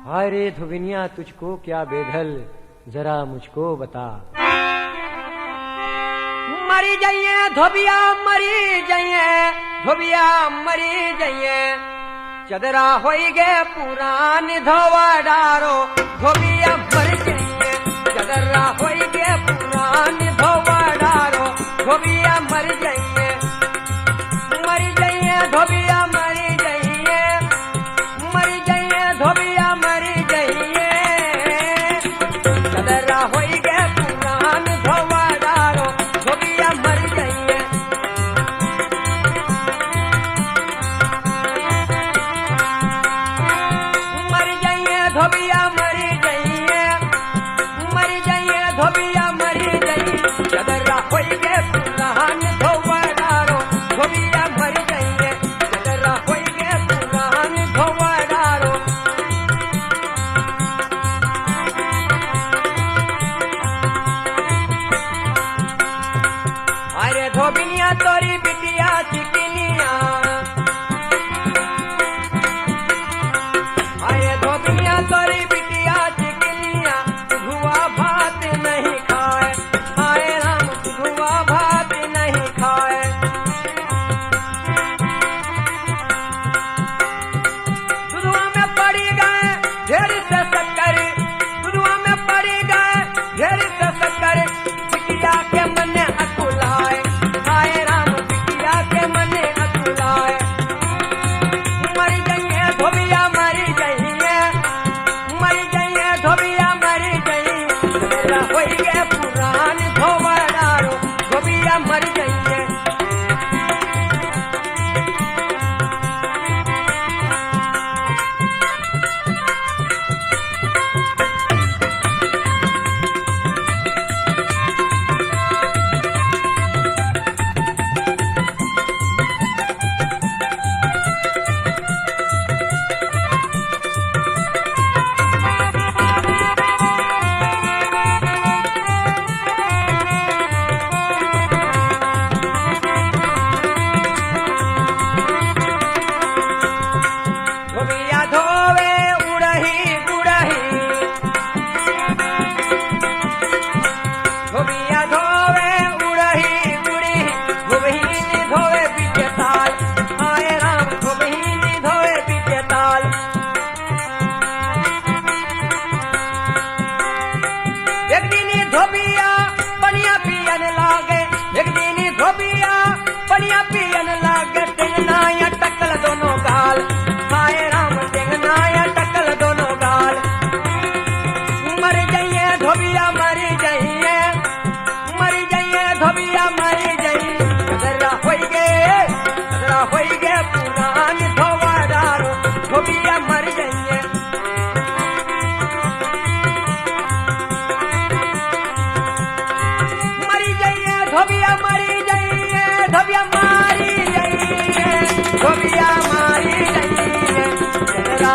हाय रे धोबिनिया तुझको क्या बेधल जरा मुझको बता। मरी जाइए धोबिया मरी जाइए धोबिया मरी जाइए चदरा होई गे पुरान धोवा डारो धोबिया मर जाइए चदरा होई गे पुरान धोवा डारो धोबिया मर जाइए धोबिया मरी जाइए धोबिया मरी जाइए चदरा होई गे पुरान धोवा डारो धोबिया मर जाइए। धोबिया मरी जाइए धोबिया मरी जाइए चदरा होई गे पुरान धोवा डारो धोबिया मर जाइए चदरा होई गे पुरान धोवा डारो। अरे धोबिनिया तोरी बिटिया चिकनिया तोरी बिटिया चिकनिया धुआ भात नहीं खाए हाय राम धुआ भात नहीं खाए। दुधुआ में पड़ी गए ढेर से शक्कर दुधुआ में पड़ी गए ढेर से शक्कर बिटिया के मने अकुलाए हाय राम बिटिया के मने अकुलाए। मर जाइए धोबिया मरी जाइए धोबिया मरी जाइए चदरा होई गे पुरान धोवा डारो धोबिया मर जाइए। धोबिया धोवे उड़ही गुड़ही धोबिया धोवे उड़ही गुड़ी धोबहीनी धोवे पीछे ताल हाय राम धोबहीनी धोवे पीछे ताल। एक दिनी धोबिया पनिया पियन लागे एक दिनी धोबिया पनिया पियन लागे टेंगना या टकल दोनों गाल हाय राम टेंगनाया टकल दोनों गाल। मर जाइए धोबिया मरी जाइए धोबिया मरी जाइए चदरा होई गे पुरान धोवा डारो धोबिया मर जाइए। मरी जाइए धोबिया मरी जाइए धोबिया मारी जाइए धोबिया मारी जाइए चदरा